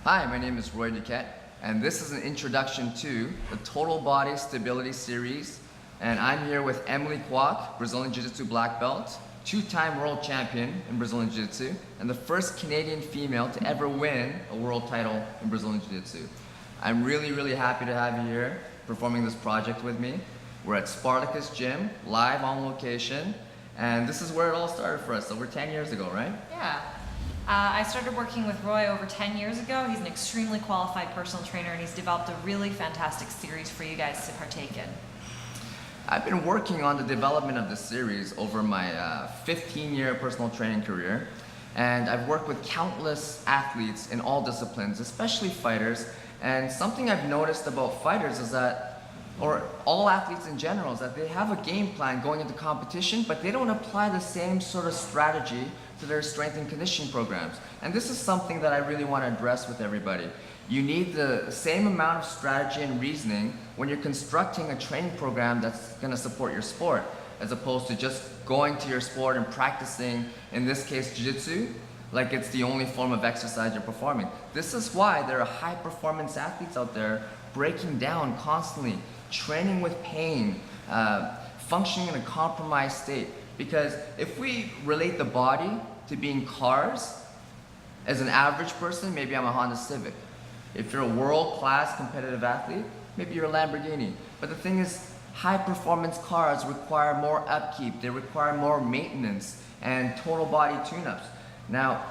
Hi, my name is Roy Duquette, and this is an introduction to the Total Body Stability Series. And I'm here with Emily Kwok, Brazilian Jiu-Jitsu black belt, two-time world champion in Brazilian Jiu-Jitsu, and the first Canadian female to ever win a world title in Brazilian Jiu-Jitsu. I'm really happy to have you here performing this project with me. We're at Spartacus Gym, live on location, and this is where it all started for us over 10 years ago, right? Yeah. I started working with Roy over 10 years ago. He's an extremely qualified personal trainer, and he's developed a really fantastic series for you guys to partake in. I've been working on the development of this series over my 15-year personal training career, and I've worked with countless athletes in all disciplines, especially fighters. And something I've noticed about fighters is that, or all athletes in general, is that they have a game plan going into competition, but they don't apply the same sort of strategy to their strength and conditioning programs. And this is something that I really want to address with everybody. You need the same amount of strategy and reasoning when you're constructing a training program that's going to support your sport, as opposed to just going to your sport and practicing, in this case, jiu-jitsu, like it's the only form of exercise you're performing. This is why there are high-performance athletes out there breaking down constantly, training with pain, functioning in a compromised state. Because if we relate the body to being cars, as an average person, maybe I'm a Honda Civic. If you're a world-class competitive athlete, maybe you're a Lamborghini. But the thing is, high-performance cars require more upkeep, they require more maintenance and total body tune-ups. Now,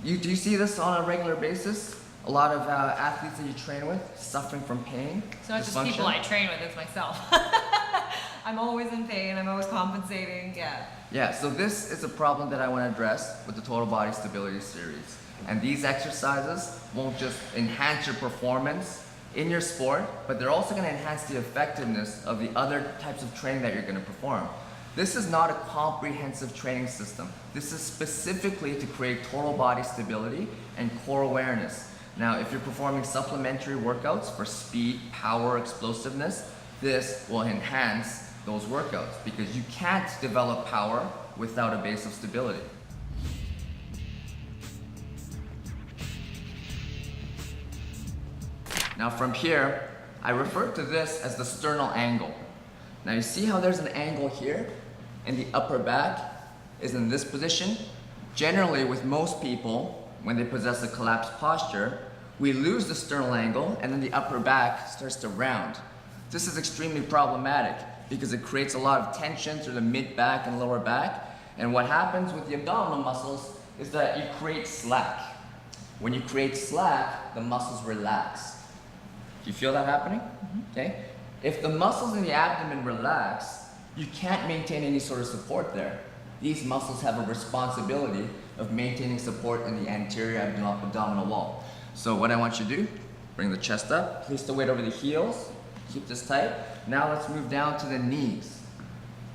do you see this on a regular basis? A lot of athletes that you train with suffering from pain, It's not just people I train with, it's myself. I'm always in pain, I'm always compensating, yeah. Yeah, so this is a problem that I want to address with the Total Body Stability Series. And these exercises won't just enhance your performance in your sport, but they're also going to enhance the effectiveness of the other types of training that you're going to perform. This is not a comprehensive training system. This is specifically to create total body stability and core awareness. Now, if you're performing supplementary workouts for speed, power, explosiveness, this will enhance those workouts because you can't develop power without a base of stability. Now from here, I refer to this as the sternal angle. Now you see how there's an angle here and the upper back is in this position? Generally with most people, when they possess a collapsed posture, we lose the sternal angle and then the upper back starts to round. This is extremely problematic because it creates a lot of tension through the mid-back and lower back. And what happens with the abdominal muscles is that you create slack. When you create slack, the muscles relax. Do you feel that happening? Okay. If the muscles in the abdomen relax, you can't maintain any sort of support there. These muscles have a responsibility of maintaining support in the anterior abdominal wall. So what I want you to do, bring the chest up, place the weight over the heels, keep this tight. Now let's move down to the knees.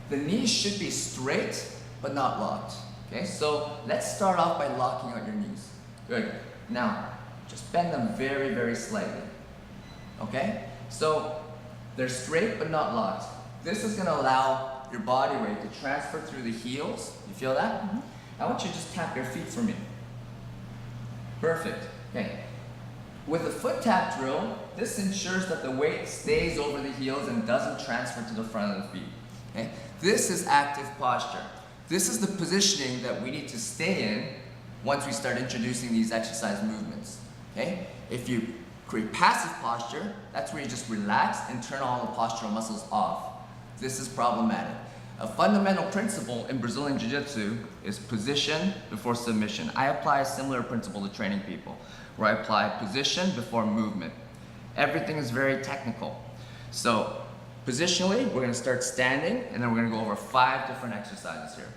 The knees should be straight, but not locked. Okay, so let's start off by locking out your knees. Good. Now, just bend them very slightly. Okay? So they're straight but not locked. This is gonna allow your body weight to transfer through the heels. You feel that? I want you to just tap your feet for me. Perfect. Okay. With a foot tap drill, this ensures that the weight stays over the heels and doesn't transfer to the front of the feet. Okay? This is active posture. This is the positioning that we need to stay in once we start introducing these exercise movements. Okay? If you create passive posture, that's where you just relax and turn all the postural muscles off. This is problematic. A fundamental principle in Brazilian Jiu-Jitsu is position before submission. I apply a similar principle to training people, where I apply position before movement. Everything is very technical. So positionally, we're going to start standing, and then we're going to go over 5 different exercises here.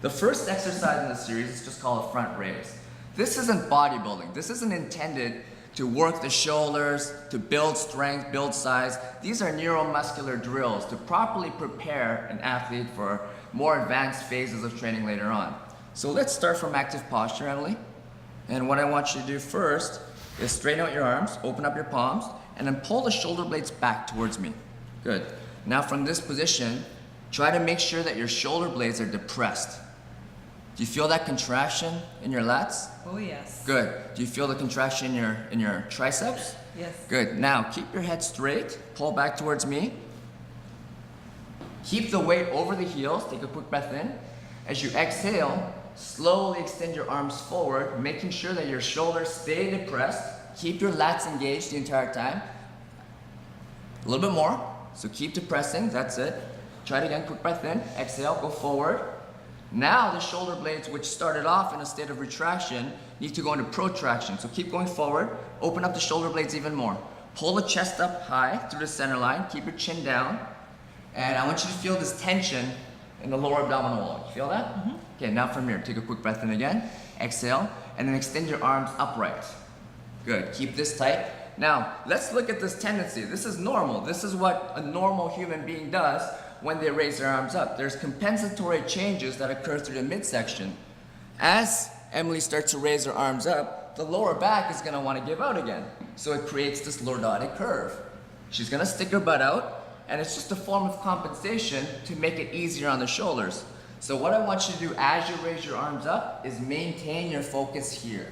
The first exercise in the series is just called a front raise. This isn't bodybuilding. This isn't intended to work the shoulders, to build strength, build size. These are neuromuscular drills to properly prepare an athlete for more advanced phases of training later on. So let's start from active posture, Emily. And what I want you to do first is straighten out your arms, open up your palms, and then pull the shoulder blades back towards me. Good. Now from this position, Try to make sure that your shoulder blades are depressed. Do you feel that contraction in your lats? Oh yes. Good. Do you feel the contraction in your triceps? Yes. Good. Now keep your head straight. Pull back towards me. Keep the weight over the heels. Take a quick breath in. As you exhale, slowly extend your arms forward, making sure that your shoulders stay depressed. Keep your lats engaged the entire time. A little bit more. So keep depressing. That's it. Try it again. Quick breath in. Exhale. Go forward. Now the shoulder blades, which started off in a state of retraction, need to go into protraction. So keep going forward. Open up the shoulder blades even more. Pull the chest up high through the center line. Keep your chin down. And I want you to feel this tension in the lower abdominal wall. You feel that? Mm-hmm. Okay, now from here, take a quick breath in again. Exhale, and then extend your arms upright. Good. Keep this tight. Now, let's look at this tendency. This is normal. This is what a normal human being does when they raise their arms up. There's compensatory changes that occur through the midsection. As Emily starts to raise her arms up, the lower back is going to want to give out again. So it creates this lordotic curve. She's going to stick her butt out, and it's just a form of compensation to make it easier on the shoulders. So what I want you to do as you raise your arms up is maintain your focus here.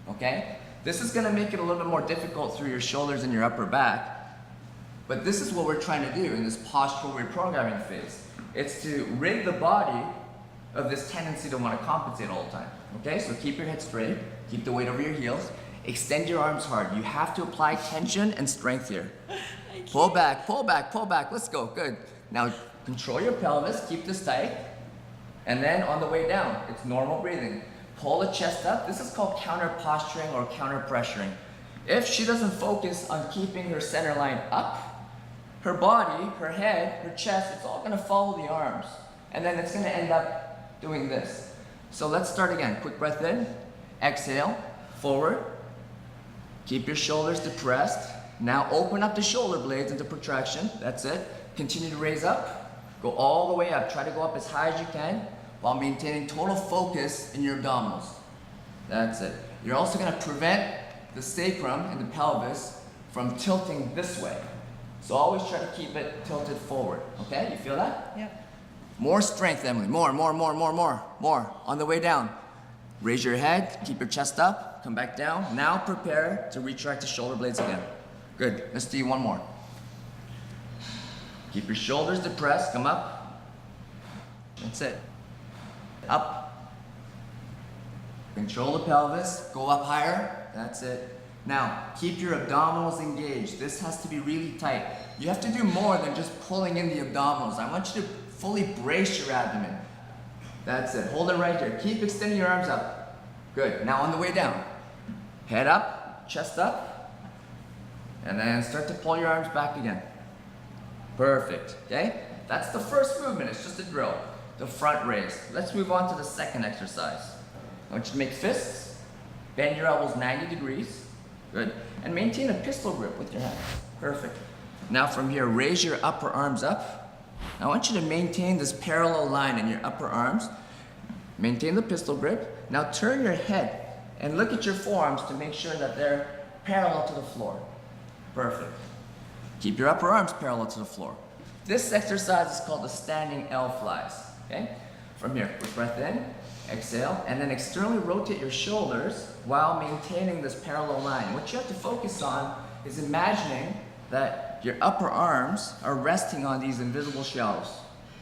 Okay? This is going to make it a little bit more difficult through your shoulders and your upper back. But this is what we're trying to do in this postural reprogramming phase. It's to rid the body of this tendency to want to compensate all the time. Okay, so keep your head straight, keep the weight over your heels, extend your arms hard. You have to apply tension and strength here. Pull back, pull back, pull back. Let's go, good. Now control your pelvis, keep this tight. And then on the way down, it's normal breathing. Pull the chest up. This is called counter posturing or counter pressuring. If she doesn't focus on keeping her center line up, her body, her head, her chest, it's all going to follow the arms. And then it's going to end up doing this. So let's start again. Quick breath in. Exhale. Forward. Keep your shoulders depressed. Now open up the shoulder blades into protraction. That's it. Continue to raise up. Go all the way up. Try to go up as high as you can while maintaining total focus in your abdominals. That's it. You're also going to prevent the sacrum and the pelvis from tilting this way. So always try to keep it tilted forward. Okay? You feel that? Yep. More strength, Emily. More. More. On the way down. Raise your head. Keep your chest up. Come back down. Now prepare to retract the shoulder blades again. Good. Let's do one more. Keep your shoulders depressed. Come up. That's it. Up. Control the pelvis. Go up higher. That's it. Now, keep your abdominals engaged. This has to be really tight. You have to do more than just pulling in the abdominals. I want you to fully brace your abdomen. That's it. Hold it right there. Keep extending your arms up. Good. Now on the way down. Head up, chest up, and then start to pull your arms back again. Perfect. Okay? That's the first movement. It's just a drill. The front raise. Let's move on to the second exercise. I want you to make fists. Bend your elbows 90 degrees. Good. And maintain a pistol grip with your hands. Perfect. Now from here, raise your upper arms up. I want you to maintain this parallel line in your upper arms. Maintain the pistol grip. Now turn your head and look at your forearms to make sure that they're parallel to the floor. Perfect. Keep your upper arms parallel to the floor. This exercise is called the standing L flies. Okay? From here, quick breath in. Exhale, and then externally rotate your shoulders while maintaining this parallel line. What you have to focus on is imagining that your upper arms are resting on these invisible shelves.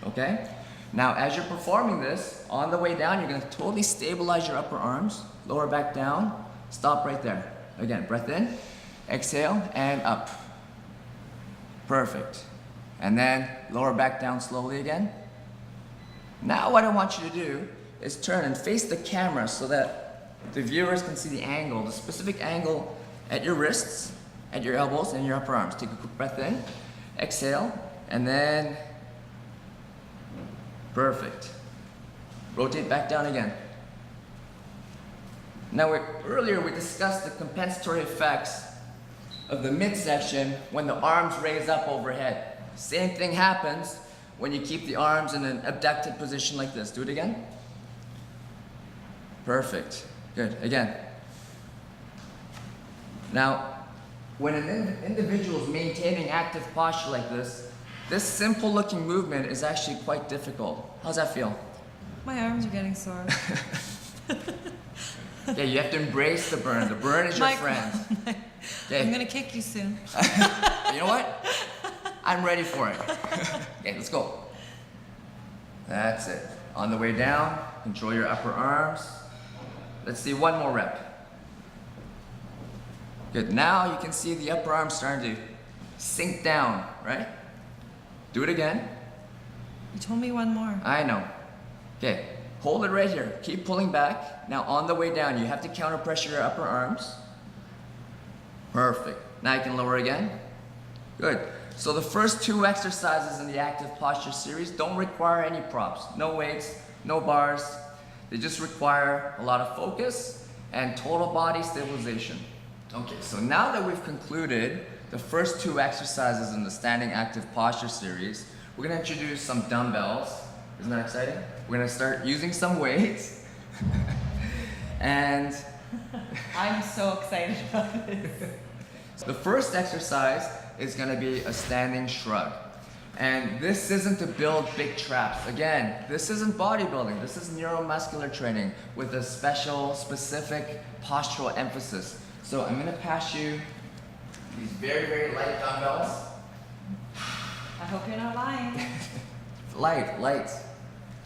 Okay? Now, as you're performing this, on the way down, you're going to totally stabilize your upper arms, lower back down, stop right there. Again, breath in, exhale, and up. Perfect. And then lower back down slowly again. Now what I want you to do is turn and face the camera so that the viewers can see the angle, the specific angle at your wrists, at your elbows, and your upper arms. Take a quick breath in, exhale, and then perfect. Rotate back down again. Now earlier we discussed the compensatory effects of the midsection when the arms raise up overhead. Same thing happens when you keep the arms in an abducted position like this. Do it again. Perfect. Good. Again. Now, when an individual is maintaining active posture like this, This simple looking movement is actually quite difficult. How's that feel? My arms are getting sore. Okay, you have to embrace the burn. The burn is your Mike, friend. I'm Okay, gonna kick you soon. you know what? I'm ready for it. Okay, let's go. That's it. On the way down, control your upper arms. Let's see one more rep. Good, now you can see the upper arm starting to sink down, right? Do it again. You told me one more. I know. Okay, hold it right here. Keep pulling back. Now on the way down, you have to counter pressure your upper arms. Perfect. Now you can lower again. Good. So the first 2 exercises in the active posture series don't require any props. No weights, no bars. They just require a lot of focus and total body stabilization. Okay, so now that we've concluded the first 2 exercises in the standing active posture series, we're gonna introduce some dumbbells. Isn't that exciting? We're gonna start using some weights. And I'm so excited about this. the first exercise is gonna be a standing shrug. And this isn't to build big traps. Again, this isn't bodybuilding. This is neuromuscular training with a specific postural emphasis. So I'm gonna pass you these very, very light dumbbells. I hope you're not lying. Light.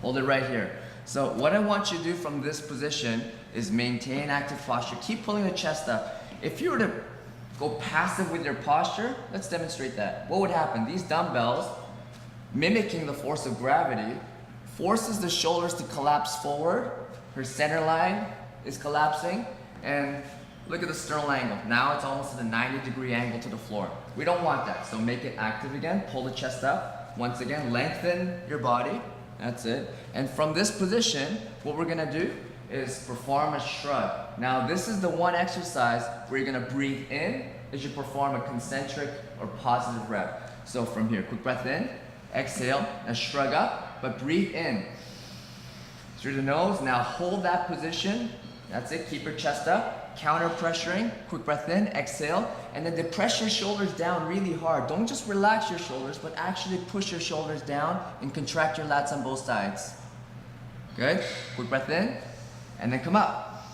Hold it right here. So what I want you to do from this position is maintain active posture. Keep pulling the chest up. If you were to go passive with your posture, let's demonstrate that. What would happen? These dumbbells, mimicking the force of gravity, forces the shoulders to collapse forward. Her center line is collapsing, and look at the sternal angle. Now it's almost at a 90-degree angle to the floor. We don't want that, so make it active again. Pull the chest up. Once again, lengthen your body. That's it. And from this position, what we're gonna do is perform a shrug. Now this is the one exercise where you're gonna breathe in as you perform a concentric or positive rep. So from here, quick breath in, exhale, and shrug up, but breathe in through the nose. Now hold that position. That's it, keep your chest up, counter pressuring, quick breath in, exhale, and then depress your shoulders down really hard. Don't just relax your shoulders, but actually push your shoulders down and contract your lats on both sides. Good, quick breath in, and then come up.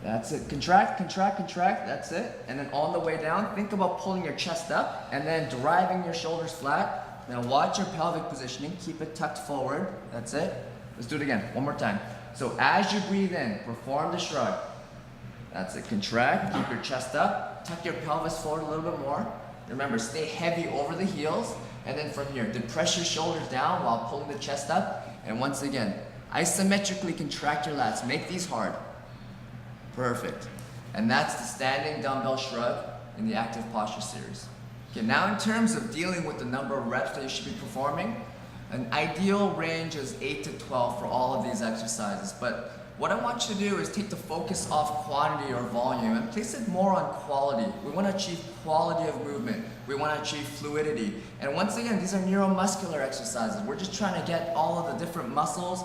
That's it, contract, that's it. And then on the way down, think about pulling your chest up and then driving your shoulders flat. Now watch your pelvic positioning, keep it tucked forward, that's it. Let's do it again, one more time. So as you breathe in, perform the shrug. That's it, contract, keep your chest up, tuck your pelvis forward a little bit more. Remember, stay heavy over the heels, and then from here, depress your shoulders down while pulling the chest up. And once again, isometrically contract your lats, make these hard. Perfect. And that's the standing dumbbell shrug in the active posture series. Okay, now in terms of dealing with the number of reps that you should be performing, an ideal range is 8 to 12 for all of these exercises, but what I want you to do is take the focus off quantity or volume and place it more on quality. We want to achieve quality of movement. We want to achieve fluidity. And once again, these are neuromuscular exercises. We're just trying to get all of the different muscles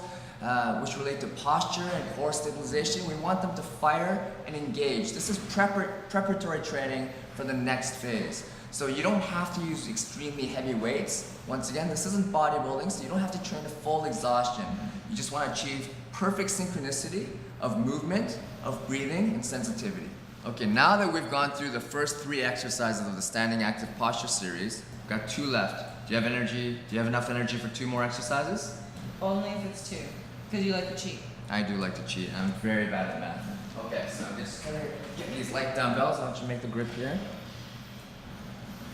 which relate to posture and core stabilization. We want them to fire and engage. This is preparatory training for the next phase. So you don't have to use extremely heavy weights. Once again, this isn't bodybuilding, so you don't have to train to full exhaustion. You just want to achieve perfect synchronicity of movement, of breathing, and sensitivity. Okay, now that we've gone through the first 3 exercises of the Standing Active Posture series, we've got 2 left. Do you have energy? Do you have enough energy for 2 more exercises? Only if it's 2, because you like to cheat. I do like to cheat. I'm very bad at math. Okay, so I'm just gonna get these light dumbbells. Why don't you make the grip here?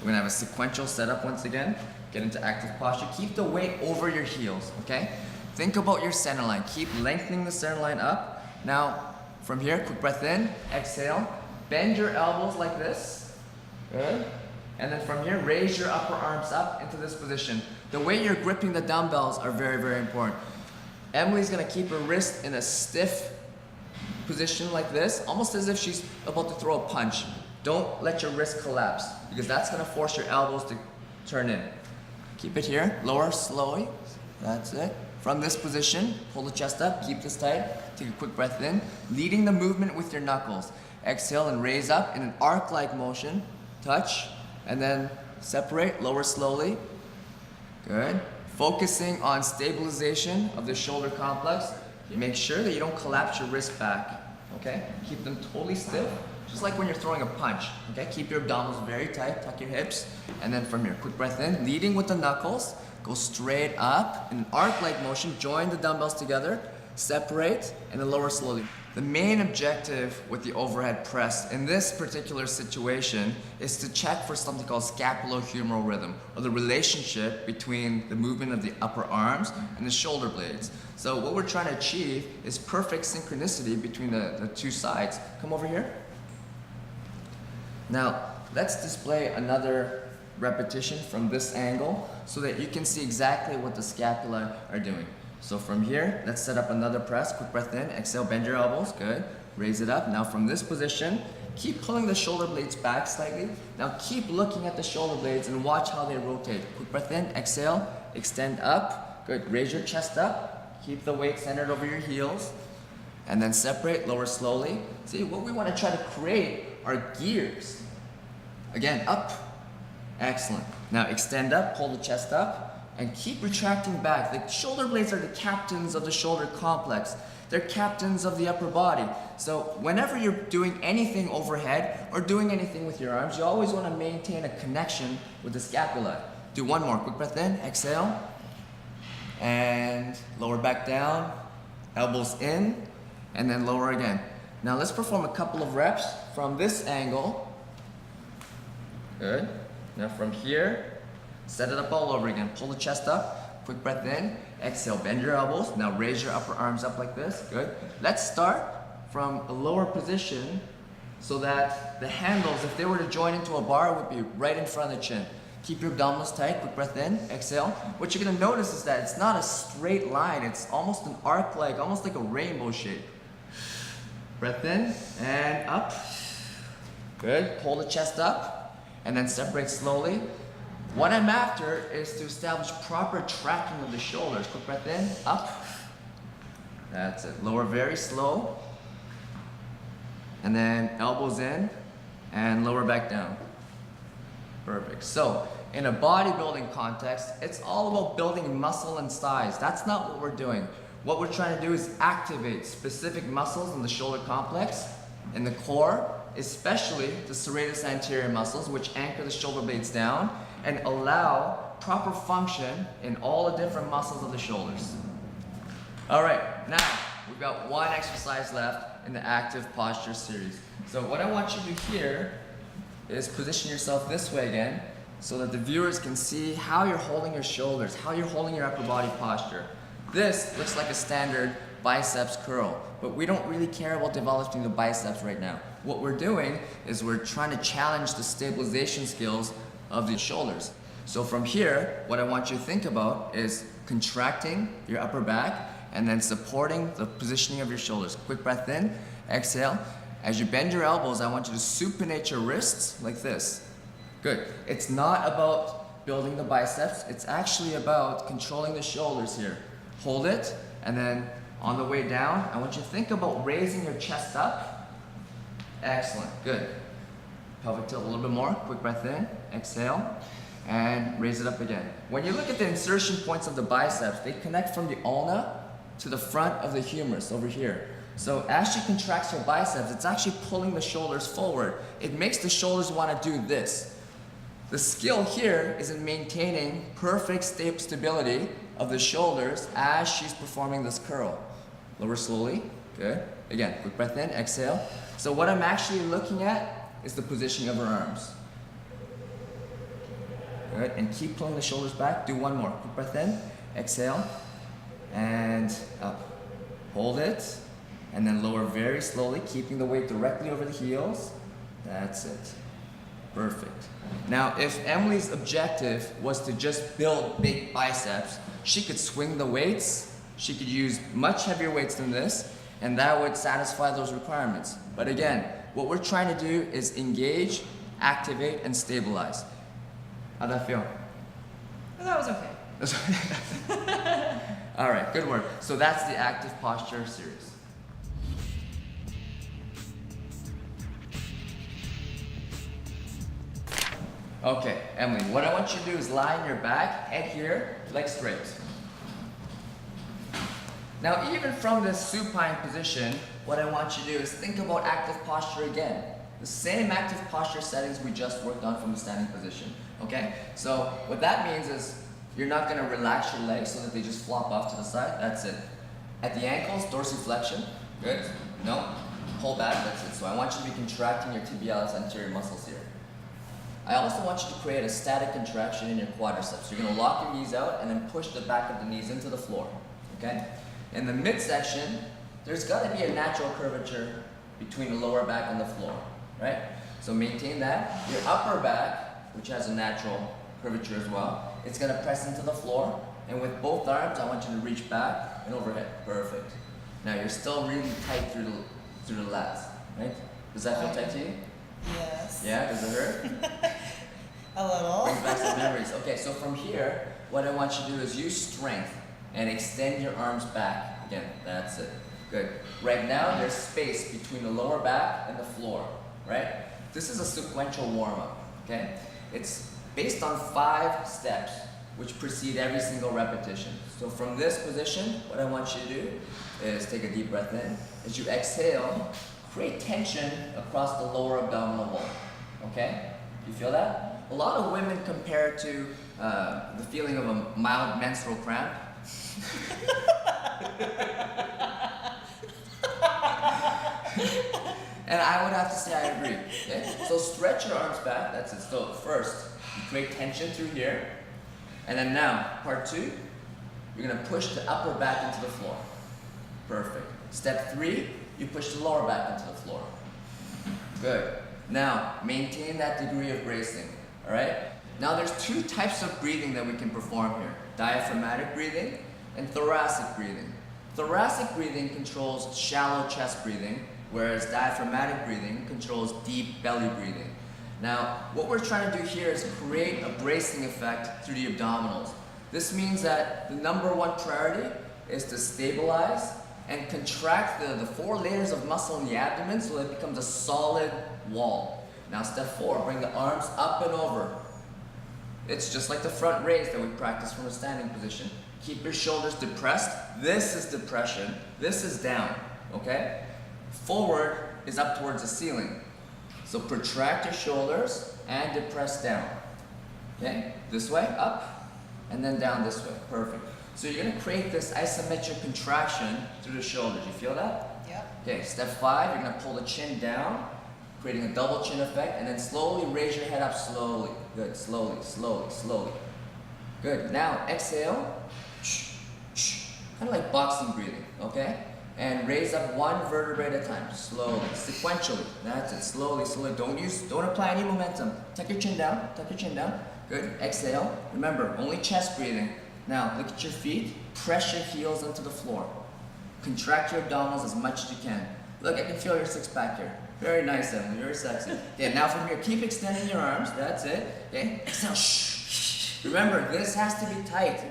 We're gonna have a sequential setup once again. Get into active posture. Keep the weight over your heels, okay? Think about your center line. Keep lengthening the center line up. Now, from here, quick breath in, exhale. Bend your elbows like this. Good. And then from here, raise your upper arms up into this position. The way you're gripping the dumbbells are very, very important. Emily's gonna keep her wrist in a stiff position like this, almost as if she's about to throw a punch. Don't let your wrist collapse, because that's gonna force your elbows to turn in. Keep it here, lower slowly, that's it. From this position, pull the chest up, keep this tight, take a quick breath in, leading the movement with your knuckles. Exhale and raise up in an arc-like motion, touch, and then separate, lower slowly. Good. Focusing on stabilization of the shoulder complex. Make sure that you don't collapse your wrist back. Okay? Keep them totally stiff, just like when you're throwing a punch. Okay? Keep your abdominals very tight, tuck your hips, and then from here, quick breath in, leading with the knuckles, go straight up in an arc-like motion, join the dumbbells together, separate, and then lower slowly. The main objective with the overhead press in this particular situation is to check for something called scapulohumeral rhythm, or the relationship between the movement of the upper arms and the shoulder blades. So what we're trying to achieve is perfect synchronicity between the two sides. Come over here. Now, let's display another repetition from this angle so that you can see exactly what the scapula are doing. So from here, let's set up another press. Quick breath in, exhale, bend your elbows, good. Raise it up. Now from this position, keep pulling the shoulder blades back slightly. Now keep looking at the shoulder blades and watch how they rotate. Quick breath in, exhale, extend up, good. Raise your chest up, keep the weight centered over your heels, and then separate, lower slowly. See, what we want to try to create are gears. Again, up, excellent. Now extend up, pull the chest up, and keep retracting back. The shoulder blades are the captains of the shoulder complex. They're captains of the upper body. So whenever you're doing anything overhead or doing anything with your arms, you always want to maintain a connection with the scapula. Do one more. Quick breath in, exhale, and lower back down, elbows in, and then lower again. Now let's perform a couple of reps from this angle. Good. Now from here, set it up all over again. Pull the chest up, quick breath in, exhale, bend your elbows. Now raise your upper arms up like this, good. Let's start from a lower position so that the handles, if they were to join into a bar, would be right in front of the chin. Keep your abdominals tight, quick breath in, exhale. What you're gonna notice is that it's not a straight line, it's almost an arc like, almost like a rainbow shape. Breath in and up, good. Pull the chest up and then separate slowly. What I'm after is to establish proper tracking of the shoulders. Quick breath in, up. That's it. Lower very slow. And then elbows in and lower back down. Perfect. So in a bodybuilding context, it's all about building muscle and size. That's not what we're doing. What we're trying to do is activate specific muscles in the shoulder complex, in the core, especially the serratus anterior muscles, which anchor the shoulder blades down and allow proper function in all the different muscles of the shoulders. All right, now we've got one exercise left in the active posture series. So what I want you to do here is position yourself this way again so that the viewers can see how you're holding your shoulders, how you're holding your upper body posture. This looks like a standard biceps curl, but we don't really care about developing the biceps right now. What we're doing is we're trying to challenge the stabilization skills of the shoulders. So from here, what I want you to think about is contracting your upper back and then supporting the positioning of your shoulders. Quick breath in, exhale. As you bend your elbows, I want you to supinate your wrists like this. Good. It's not about building the biceps, it's actually about controlling the shoulders here. Hold it, and then on the way down, I want you to think about raising your chest up. Excellent, good. Pelvic tilt a little bit more, quick breath in, exhale, and raise it up again. When you look at the insertion points of the biceps, they connect from the ulna to the front of the humerus over here. So as she contracts her biceps, it's actually pulling the shoulders forward. It makes the shoulders want to do this. The skill here is in maintaining perfect stability of the shoulders as she's performing this curl. Lower slowly, good. Again, quick breath in, exhale. So what I'm actually looking at is the positioning of her arms. Good, and keep pulling the shoulders back. Do one more. Quick breath in, exhale, and up. Hold it, and then lower very slowly, keeping the weight directly over the heels. That's it. Perfect. Now, if Emily's objective was to just build big biceps, she could swing the weights, she could use much heavier weights than this, and that would satisfy those requirements. But again, what we're trying to do is engage, activate, and stabilize. How'd that feel? That was okay. All right, good work. So that's the active posture series. Okay, Emily, what I want you to do is lie on your back, head here, legs straight. Now, even from this supine position, what I want you to do is think about active posture again. The same active posture settings we just worked on from the standing position, okay? So what that means is you're not gonna relax your legs so that they just flop off to the side, that's it. At the ankles, dorsiflexion, good, no, pull back, that's it. So I want you to be contracting your tibialis anterior muscles here. I also want you to create a static contraction in your quadriceps. You're gonna lock your knees out and then push the back of the knees into the floor, okay? In the midsection, there's gotta be a natural curvature between the lower back and the floor, right? So maintain that. Your upper back, which has a natural curvature as well, it's gonna press into the floor, and with both arms, I want you to reach back and overhead. Perfect. Now you're still really tight through the lats, right? Does that feel tight to you? Yes. Yeah, does it hurt? A little. Brings back some memories. Okay, so from here, what I want you to do is use strength and extend your arms back. Again, that's it. Good. Right now, there's space between the lower back and the floor, right? This is a sequential warm-up, okay? It's based on 5 steps, which precede every single repetition. So from this position, what I want you to do is take a deep breath in. As you exhale, create tension across the lower abdominal wall, okay? You feel that? A lot of women compare it to the feeling of a mild menstrual cramp. And I would have to say I agree. Okay? So stretch your arms back, that's it. So first, you create tension through here. And then now, part 2, you're gonna push the upper back into the floor. Perfect. Step 3, you push the lower back into the floor. Good. Now, maintain that degree of bracing, all right? Now there's 2 types of breathing that we can perform here. Diaphragmatic breathing and thoracic breathing. Thoracic breathing controls shallow chest breathing, whereas diaphragmatic breathing controls deep belly breathing. Now, what we're trying to do here is create a bracing effect through the abdominals. This means that the #1 priority is to stabilize and contract the 4 layers of muscle in the abdomen so that it becomes a solid wall. Now step 4, bring the arms up and over. It's just like the front raise that we practice from a standing position. Keep your shoulders depressed. This is depression. This is down, okay? Forward is up towards the ceiling. So protract your shoulders and depress down. Okay? This way, up, and then down this way. Perfect. So you're gonna create this isometric contraction through the shoulders. You feel that? Yep. Okay, step 5, you're gonna pull the chin down, creating a double chin effect, and then slowly raise your head up slowly. Good, slowly, slowly, slowly. Good, now exhale, kind of like boxing breathing, okay? And raise up 1 vertebrae at a time, slowly, sequentially. That's it, slowly, slowly. Don't apply any momentum. Tuck your chin down, tuck your chin down. Good, exhale. Remember, only chest breathing. Now, look at your feet, press your heels into the floor. Contract your abdominals as much as you can. Look, I can feel your 6-pack here. Very nice, Emily, very sexy. Okay, now from here, keep extending your arms, that's it. Okay, exhale, shh. Remember, this has to be tight.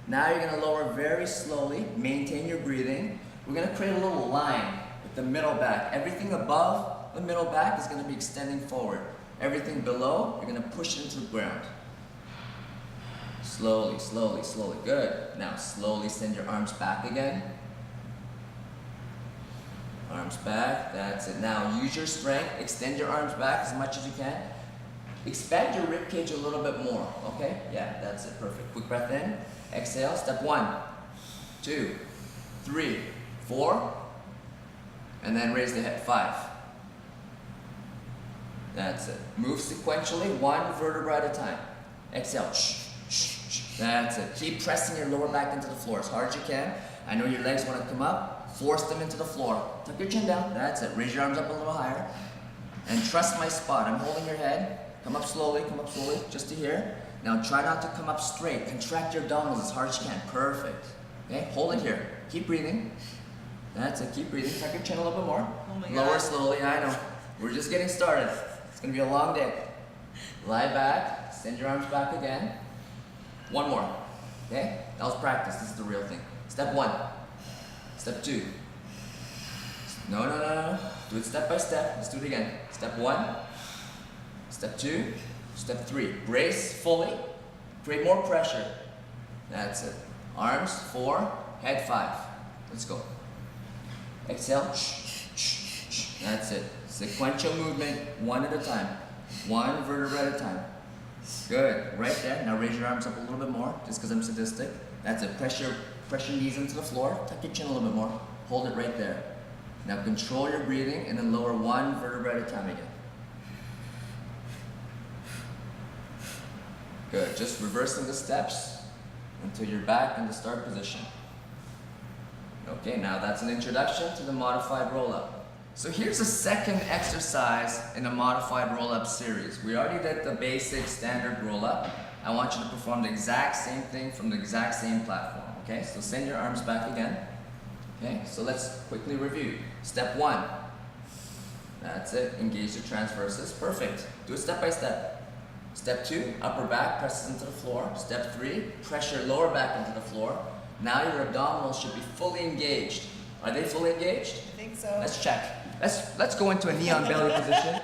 Now you're gonna lower very slowly, maintain your breathing. We're gonna create a little line with the middle back. Everything above the middle back is gonna be extending forward. Everything below, you're gonna push it into the ground. Slowly, slowly, slowly. Good. Now slowly send your arms back again. Arms back, that's it. Now use your strength, extend your arms back as much as you can. Expand your rib cage a little bit more, okay? Yeah, that's it, perfect. Quick breath in, exhale, step 1, 2, 3, 4, and then raise the head, 5. That's it. Move sequentially, 1 vertebra at a time. Exhale, that's it. Keep pressing your lower back into the floor as hard as you can. I know your legs want to come up, force them into the floor. Tuck your chin down, that's it. Raise your arms up a little higher. And trust my spot, I'm holding your head. Come up slowly, just to here. Now try not to come up straight. Contract your abdominals as hard as you can. Perfect. Okay, hold it here. Keep breathing. That's it, keep breathing. Tuck your chin a little bit more. Oh my Lower God. slowly, I know. We're just getting started. It's gonna be a long day. Lie back, send your arms back again. 1 more, okay? That was practice, this is the real thing. Step 1, step 2. No. Do it step by step, let's do it again. Step 1, step 2, Step 3, brace fully. Create more pressure. That's it. Arms, 4, head 5. Let's go. Exhale. That's it. Sequential movement, one at a time. One vertebra at a time. Good. Right there. Now raise your arms up a little bit more, just because I'm sadistic. That's it. Pressure knees into the floor. Tuck your chin a little bit more. Hold it right there. Now control your breathing and then lower one vertebra at a time again. Good. Just reversing the steps until you're back in the start position. Okay, now that's an introduction to the modified roll-up. So here's a second exercise in the modified roll-up series. We already did the basic standard roll-up. I want you to perform the exact same thing from the exact same platform. Okay, so send your arms back again. Okay, so let's quickly review. Step 1. That's it. Engage the transverses. Perfect. Do it step by step. Step 2, upper back presses into the floor. Step 3, pressure lower back into the floor. Now your abdominals should be fully engaged. Are they fully engaged? I think so. Let's check. Let's go into a knee on belly position.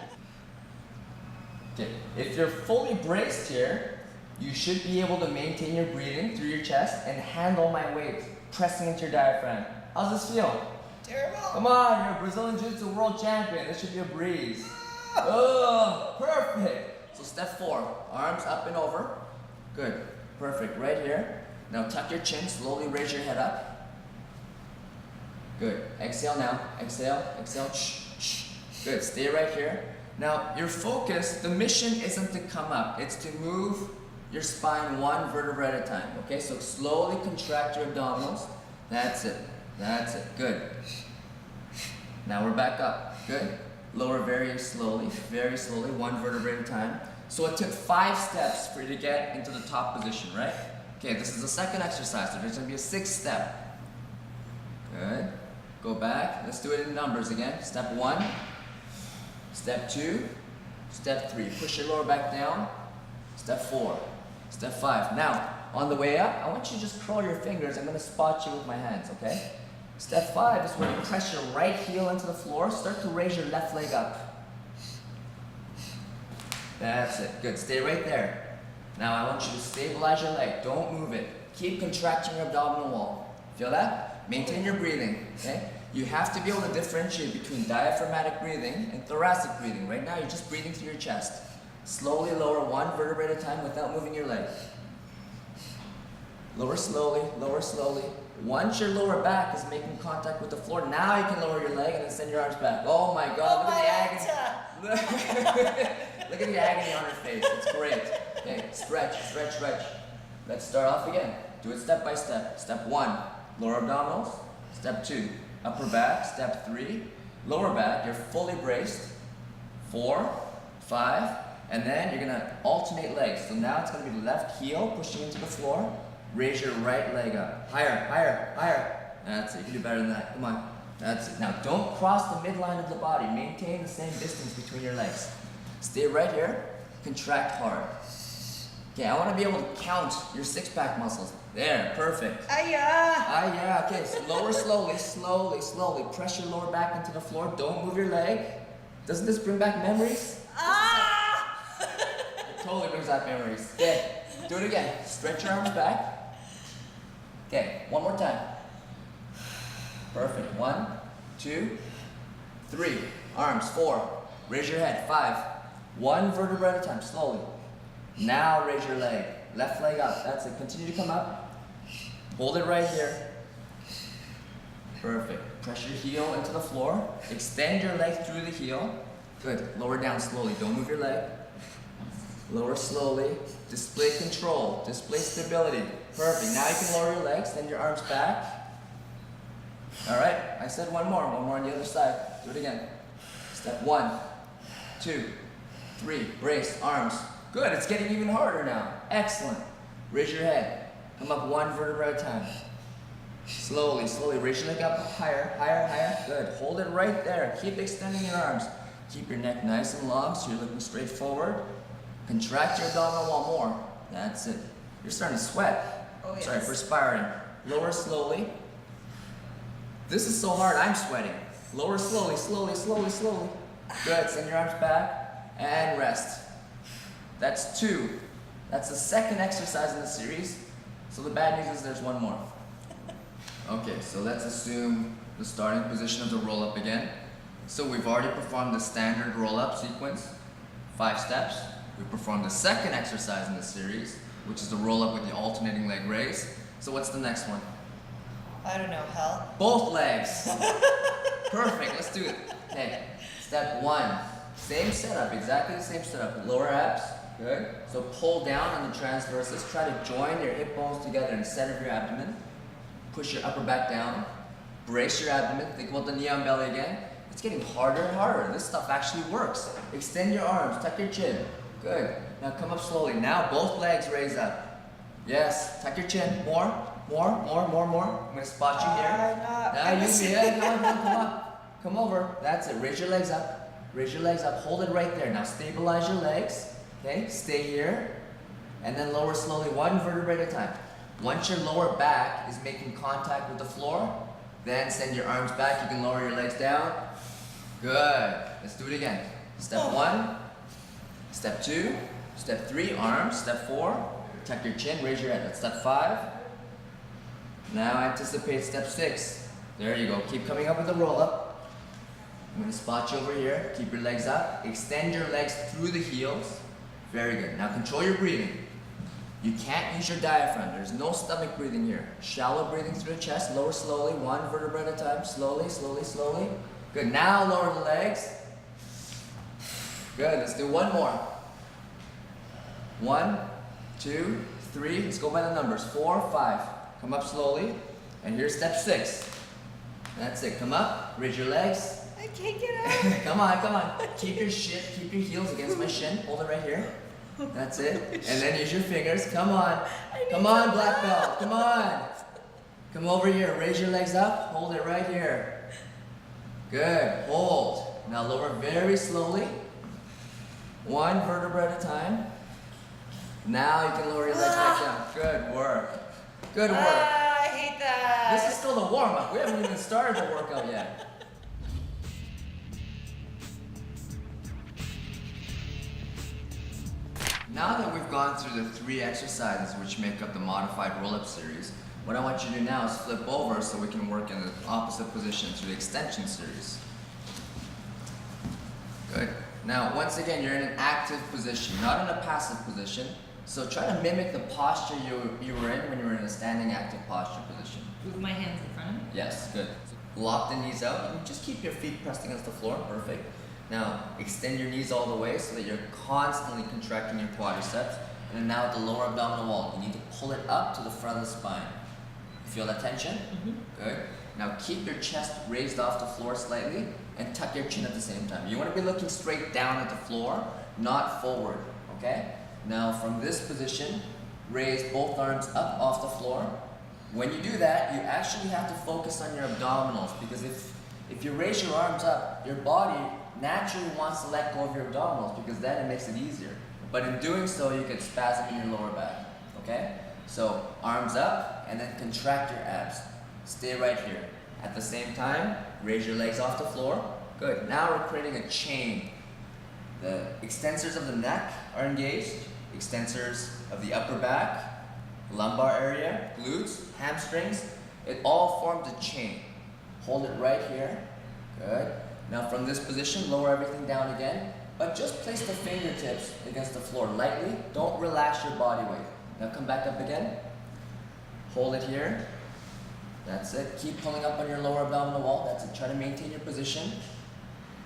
Okay, if you're fully braced here, you should be able to maintain your breathing through your chest and handle my weight pressing into your diaphragm. How's this feel? Terrible. Come on, you're a Brazilian Jiu-Jitsu world champion. This should be a breeze. Oh, perfect. So step 4, arms up and over. Good, perfect, right here. Now tuck your chin, slowly raise your head up. Good, exhale now, exhale, exhale, Good, stay right here. Now your focus, the mission isn't to come up, it's to move your spine one vertebra at a time. Okay, so slowly contract your abdominals. That's it, good. Now we're back up, good. Lower very slowly, one vertebra at a time. So it took 5 steps for you to get into the top position, right? Okay, this is the second exercise, so there's gonna be a 6th step. Good. Go back. Let's do it in numbers again. Step 1, step 2, step 3. Push your lower back down. Step 4, step 5. Now, on the way up, I want you to just curl your fingers. I'm gonna spot you with my hands, okay? Step 5 is where you press your right heel into the floor. Start to raise your left leg up. That's it. Good. Stay right there. Now I want you to stabilize your leg. Don't move it. Keep contracting your abdominal wall. Feel that? Maintain your breathing. Okay? You have to be able to differentiate between diaphragmatic breathing and thoracic breathing. Right now you're just breathing through your chest. Slowly lower one vertebra at a time without moving your leg. Lower slowly, lower slowly. Once your lower back is making contact with the floor, now you can lower your leg and then send your arms back. Oh my God, look at the agony. Look at the agony on her face. It's great. Okay, stretch, stretch, stretch. Let's start off again. Do it step by step. Step 1, lower abdominals. Step 2, upper back. Step 3, lower back. You're fully braced. 4, 5, and then you're gonna alternate legs. So now it's gonna be left heel pushing into the floor. Raise your right leg up. Higher, higher, higher. That's it. You can do better than that. Come on. That's it. Now don't cross the midline of the body. Maintain the same distance between your legs. Stay right here. Contract hard. Okay, I want to be able to count your 6-pack muscles. There, perfect. Yeah. Okay, so lower slowly, slowly, slowly. Press your lower back into the floor. Don't move your leg. Doesn't this bring back memories? It totally brings back memories. Okay, do it again. Stretch your arms back. Okay, one more time. Perfect. 1, 2, 3. Arms, 4. Raise your head, 5. One vertebra at a time, slowly. Now raise your leg. Left leg up. That's it. Continue to come up. Hold it right here. Perfect. Press your heel into the floor. Extend your leg through the heel. Good. Lower down slowly. Don't move your leg. Lower slowly. Display control. Display stability. Perfect. Now you can lower your legs. Send your arms back. All right. I said one more. One more on the other side. Do it again. Step 1, 2, 3. Brace. Arms. Good. It's getting even harder now. Excellent. Raise your head. Come up one vertebra at a time. Slowly, slowly. Raise your leg up. Higher, higher, higher. Good. Hold it right there. Keep extending your arms. Keep your neck nice and long so you're looking straight forward. Contract your abdominal wall more. That's it. You're starting to sweat. Oh, yes. Sorry, perspiring. Lower slowly. This is so hard, I'm sweating. Lower slowly, slowly, slowly, slowly. Good. Send your arms back and rest. That's 2. That's the second exercise in the series. So the bad news is there's one more. Okay, so let's assume the starting position of the roll-up again. So we've already performed the standard roll-up sequence, 5 steps. We performed the second exercise in the series, which is the roll-up with the alternating leg raise. So what's the next one? I don't know, hell. Both legs. Perfect, let's do it. Okay, step 1. Same setup, exactly the same setup. Lower abs, good. So pull down on the transverses. Try to join your hip bones together in the center of your abdomen. Push your upper back down. Brace your abdomen. Think about the knee on belly again. It's getting harder and harder. This stuff actually works. Extend your arms, tuck your chin. Good. Now come up slowly. Now both legs raise up. Yes, tuck your chin. More. I'm gonna spot you here. Now you see it. Come on. Come over. That's it. Raise your legs up. Raise your legs up. Hold it right there. Now stabilize your legs. Okay, stay here. And then lower slowly, 1 vertebrae at a time. Once your lower back is making contact with the floor, then send your arms back. You can lower your legs down. Good. Let's do it again. Step 1, step 2, step 3, arms. Step 4, tuck your chin, raise your head. That's step 5. Now anticipate step 6. There you go. Keep coming up with the roll up. I'm going to spot you over here. Keep your legs up. Extend your legs through the heels. Very good. Now control your breathing. You can't use your diaphragm. There's no stomach breathing here. Shallow breathing through the chest. Lower slowly, 1 vertebra at a time. Slowly. Good. Now lower the legs. Good. Let's do one more. 1, 2, 3. Let's go by the numbers. 4, 5. Come up slowly. And here's step 6. That's it. Come up. Raise your legs. I can't get out. Come on. Keep your heels against my shin. Hold it right here. That's it. And then use your fingers. Come on, black belt. Come on. Come over here. Raise your legs up. Hold it right here. Good. Hold. Now lower very slowly. 1 vertebra at a time. Now you can lower your legs back down. Good work. I hate that. This is still the warm-up. We haven't even started the workout yet. Now that we've gone through the 3 exercises which make up the modified roll-up series, what I want you to do now is flip over so we can work in the opposite position through the extension series. Good. Now, once again, you're in an active position, not in a passive position. So try to mimic the posture you were in when you were in a standing active posture position. With my hands in front of me. Yes, good. Lock the knees out. You can just keep your feet pressed against the floor. Perfect. Now, extend your knees all the way so that you're constantly contracting your quadriceps. And then now at the lower abdominal wall, you need to pull it up to the front of the spine. Feel that tension? Good. Now keep your chest raised off the floor slightly and tuck your chin at the same time. You want to be looking straight down at the floor, not forward, okay? Now from this position, raise both arms up off the floor. When you do that, you actually have to focus on your abdominals, because if you raise your arms up, your body naturally wants to let go of your abdominals, because then it makes it easier. But in doing so, you get spasm in your lower back, okay? So arms up and then contract your abs. Stay right here. At the same time, raise your legs off the floor. Good. Now we're creating a chain. The extensors of the neck are engaged, extensors of the upper back, lumbar area, glutes, hamstrings. It all forms a chain. Hold it right here. Good. Now from this position, lower everything down again, but just place the fingertips against the floor lightly. Don't relax your body weight. Now come back up again. Hold it here. That's it. Keep pulling up on your lower abdominal wall. That's it. Try to maintain your position.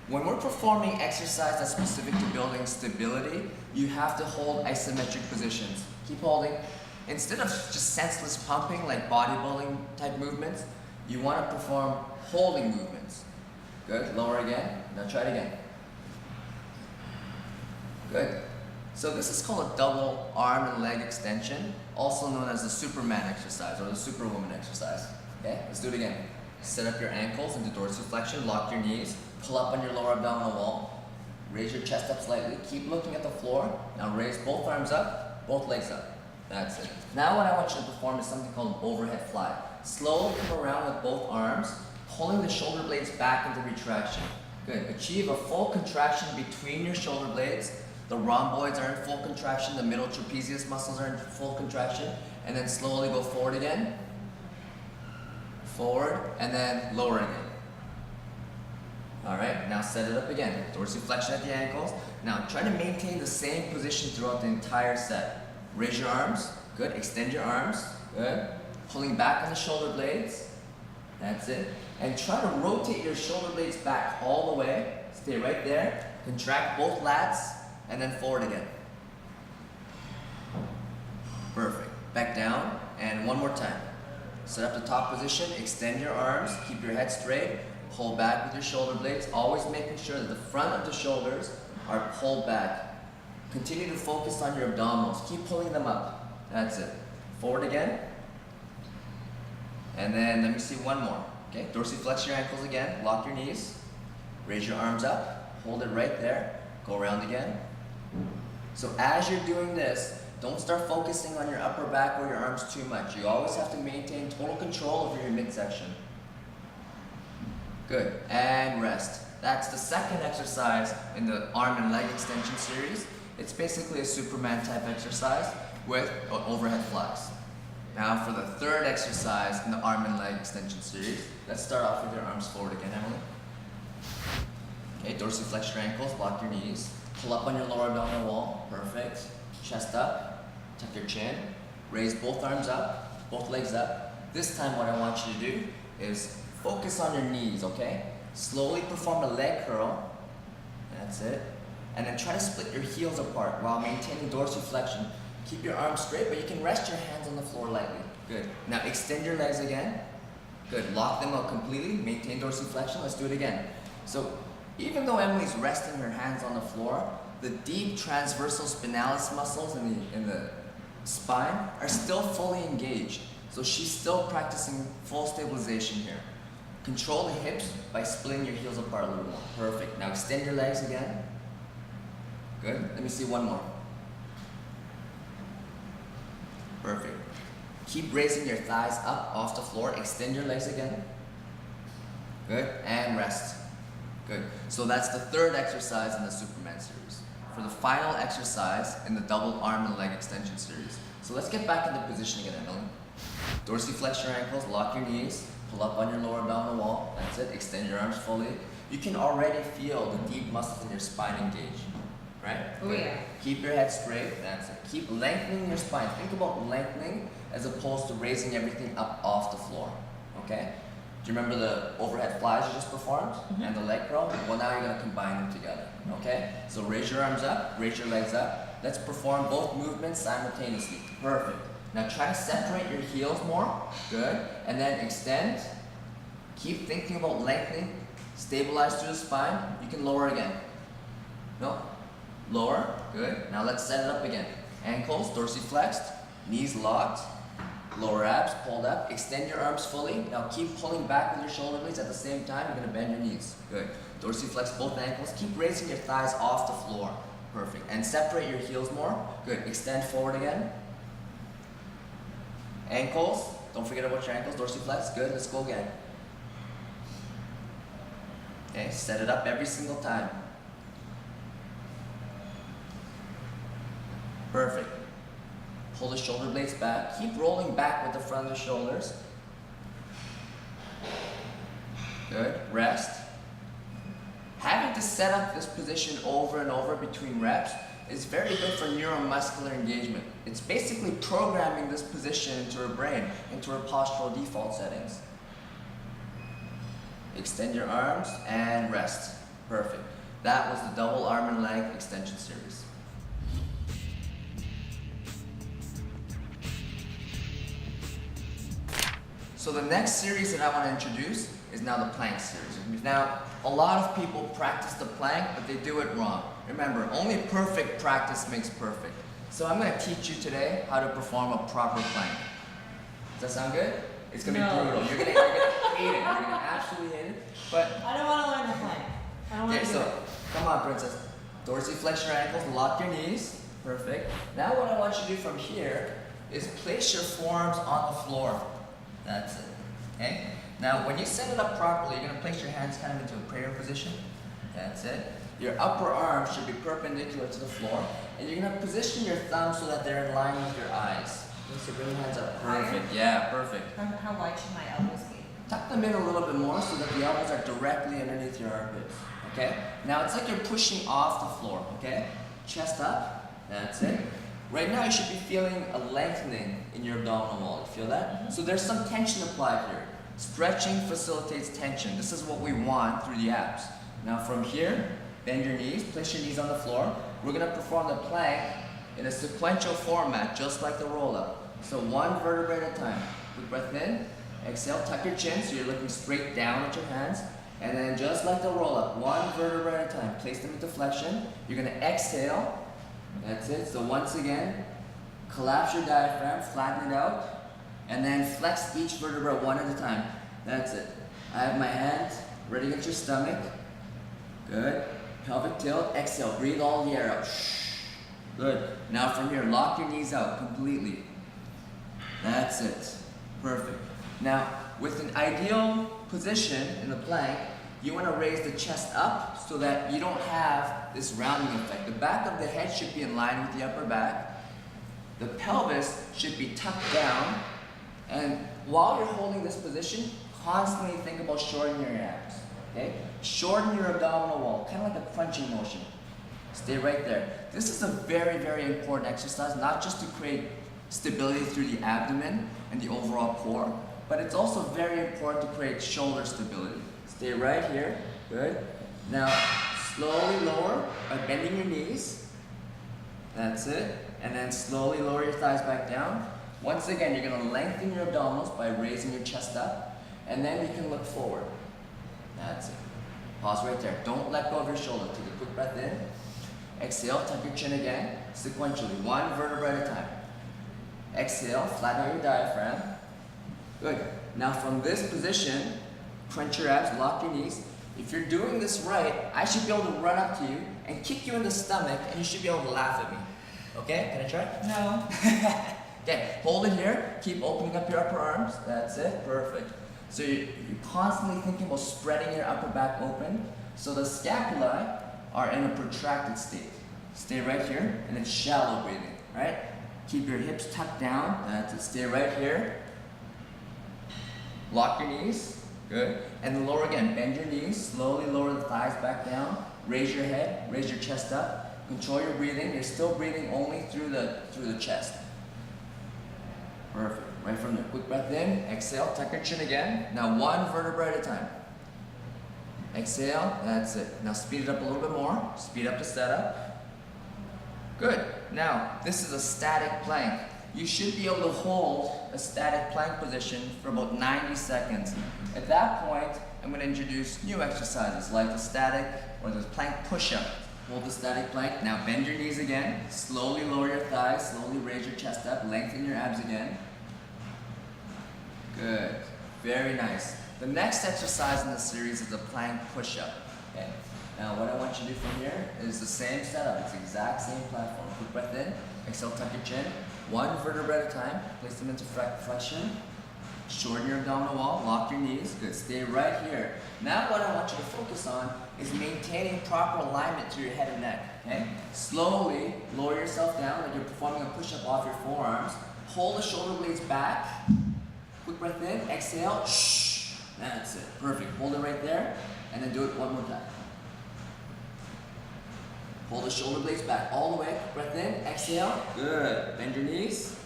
When we're performing exercise that's specific to building stability, you have to hold isometric positions. Keep holding. Instead of just senseless pumping like bodybuilding type movements, you want to perform holding movements. Good. Lower again. Now try it again. Good. So this is called a double arm and leg extension, also known as the Superman exercise or the Superwoman exercise. Okay, let's do it again. Set up your ankles into dorsiflexion, lock your knees, pull up on your lower abdominal wall, raise your chest up slightly, keep looking at the floor. Now raise both arms up, both legs up. That's it. Now what I want you to perform is something called an overhead fly. Slowly come around with both arms, pulling the shoulder blades back into retraction. Good. Achieve a full contraction between your shoulder blades. The rhomboids are in full contraction, the middle trapezius muscles are in full contraction, and then slowly go forward again, forward, and then lower again. All right, now set it up again. Dorsiflexion at the ankles. Now try to maintain the same position throughout the entire set. Raise your arms, good. Extend your arms, good. Pulling back on the shoulder blades, that's it. And try to rotate your shoulder blades back all the way. Stay right there. Contract both lats, and then forward again. Perfect. Back down, and one more time. Set up the top position, extend your arms, keep your head straight, pull back with your shoulder blades, always making sure that the front of the shoulders are pulled back. Continue to focus on your abdominals, keep pulling them up. That's it. Forward again. And then let me see one more. Okay, dorsiflex your ankles again, lock your knees, raise your arms up, hold it right there, go around again. So as you're doing this, don't start focusing on your upper back or your arms too much. You always have to maintain total control over your midsection. Good, and rest. That's the second exercise in the arm and leg extension series. It's basically a Superman type exercise with overhead flies. Now for the third exercise in the arm and leg extension series, let's start off with your arms forward again, Emily. Okay, dorsiflex your ankles, lock your knees, pull up on your lower abdominal wall, perfect. Chest up, tuck your chin, raise both arms up, both legs up. This time what I want you to do is focus on your knees, okay? Slowly perform a leg curl, that's it. And then try to split your heels apart while maintaining dorsiflexion. Keep your arms straight, but you can rest your hands on the floor lightly. Good. Now extend your legs again. Good. Lock them out completely. Maintain dorsiflexion. Let's do it again. So even though Emily's resting her hands on the floor, the deep transversal spinalis muscles in the spine are still fully engaged. So she's still practicing full stabilization here. Control the hips by splitting your heels apart a little more. Perfect. Now extend your legs again. Good. Let me see one more. Perfect. Keep raising your thighs up off the floor. Extend your legs again. Good. And rest. Good. So that's the third exercise in the Superman series. For the final exercise in the double arm and leg extension series. So let's get back into position again, Emily. Dorsiflex your ankles, lock your knees, pull up on your lower abdominal wall. That's it. Extend your arms fully. You can already feel the deep muscles in your spine engage. Right? Oh Good. yeah. Keep your head straight. That's it. Keep lengthening your spine. Think about lengthening as opposed to raising everything up off the floor. Okay? Do you remember the overhead flies you just performed? And the leg curl? Well, now you're going to combine them together. Okay? So raise your arms up, raise your legs up. Let's perform both movements simultaneously. Perfect. Now try to separate your heels more. Good. And then extend. Keep thinking about lengthening. Stabilize through the spine. You can lower again. No. Lower, good. Now let's set it up again. Ankles dorsiflexed, knees locked, lower abs pulled up. Extend your arms fully. Now keep pulling back with your shoulder blades at the same time. You're gonna bend your knees. Good. Dorsiflex both ankles. Keep raising your thighs off the floor. Perfect. And separate your heels more. Good. Extend forward again. Ankles. Don't forget about your ankles. Dorsiflex. Good. Let's go again. Okay. Set it up every single time. Perfect. Pull the shoulder blades back. Keep rolling back with the front of the shoulders. Good. Rest. Having to set up this position over and over between reps is very good for neuromuscular engagement. It's basically programming this position into her brain, into her postural default settings. Extend your arms and rest. Perfect. That was the double arm and leg extension series. So the next series that I want to introduce is now the plank series. Now, a lot of people practice the plank, but they do it wrong. Remember, only perfect practice makes perfect. So I'm going to teach you today how to perform a proper plank. Does that sound good? It's going to be brutal. You're going to hate it. You're going to absolutely hate it. But I don't want to learn the plank. I don't want okay, to do so it. come on, princess. Dorsiflex your ankles, lock your knees. Perfect. Now what I want you to do from here is place your forearms on the floor. That's it. Okay? Now when you set it up properly, you're going to place your hands kind of into a prayer position. That's it. Your upper arm should be perpendicular to the floor, and you're gonna position your thumbs so that they're in line with your eyes. Okay, so bring your hands up. Perfect. Yeah, perfect. How wide should my elbows be? Tuck them in a little bit more so that the elbows are directly underneath your armpits. Okay? Now it's like you're pushing off the floor. Okay? Chest up. That's it. Right now you should be feeling a lengthening in your abdominal wall. You feel that? So there's some tension applied here. Stretching facilitates tension. This is what we want through the abs. Now from here, bend your knees, place your knees on the floor. We're gonna perform the plank in a sequential format, just like the roll-up. So one vertebrae at a time. Quick breath in, exhale, tuck your chin so you're looking straight down at your hands. And then just like the roll-up, one vertebrae at a time. Place them into flexion. You're gonna exhale. That's it. So once again, collapse your diaphragm, flatten it out, and then flex each vertebra one at a time. That's it. I have my hands ready against your stomach. Good. Pelvic tilt. Exhale. Breathe all the air out. Good. Now from here, lock your knees out completely. That's it. Perfect. Now, with an ideal position in the plank, you want to raise the chest up so that you don't have this rounding effect. The back of the head should be in line with the upper back. The pelvis should be tucked down. And while you're holding this position, constantly think about shortening your abs. Okay? Shorten your abdominal wall, kind of like a crunching motion. Stay right there. This is a very, very important exercise, not just to create stability through the abdomen and the overall core, but it's also very important to create shoulder stability. Stay right here. Good. Now, slowly lower by bending your knees. That's it. And then slowly lower your thighs back down. Once again, you're going to lengthen your abdominals by raising your chest up. And then you can look forward. That's it. Pause right there. Don't let go of your shoulder. Take a quick breath in. Exhale, tuck your chin again. Sequentially, one vertebra at a time. Exhale, flatten out your diaphragm. Good. Now from this position, crunch your abs, lock your knees. If you're doing this right, I should be able to run up to you and kick you in the stomach, and you should be able to laugh at me. Okay? Can I try? No. Okay, hold it here. Keep opening up your upper arms. That's it. Perfect. So you're constantly thinking about spreading your upper back open. So the scapulae are in a protracted state. Stay right here, and it's shallow breathing, right? Keep your hips tucked down. That's it. Stay right here. Lock your knees. Good. And then lower again. Bend your knees. Slowly lower the thighs back down. Raise your head. Raise your chest up. Control your breathing. You're still breathing only through the chest. Perfect. Right from there. Quick breath in. Exhale. Tuck your chin again. Now one vertebra at a time. Exhale. That's it. Now speed it up a little bit more. Speed up the setup. Good. Now, this is a static plank. You should be able to hold a static plank position for about 90 seconds. At that point, I'm going to introduce new exercises like the static or the plank push-up. Hold the static plank. Now bend your knees again. Slowly lower your thighs. Slowly raise your chest up. Lengthen your abs again. Good. Very nice. The next exercise in the series is the plank push-up. Okay. Now what I want you to do from here is the same setup. It's the exact same platform. Quick breath in. Exhale, tuck your chin. One vertebra at a time. Place them into flexion. Shorten your abdominal wall. Lock your knees. Good. Stay right here. Now what I want you to focus on is maintaining proper alignment through your head and neck. Okay? Slowly lower yourself down like you're performing a push-up off your forearms. Hold the shoulder blades back. Quick breath in. Exhale. Shh. That's it. Perfect. Hold it right there. And then do it one more time. Hold the shoulder blades back all the way. Breath in. Exhale. Good. Bend your knees.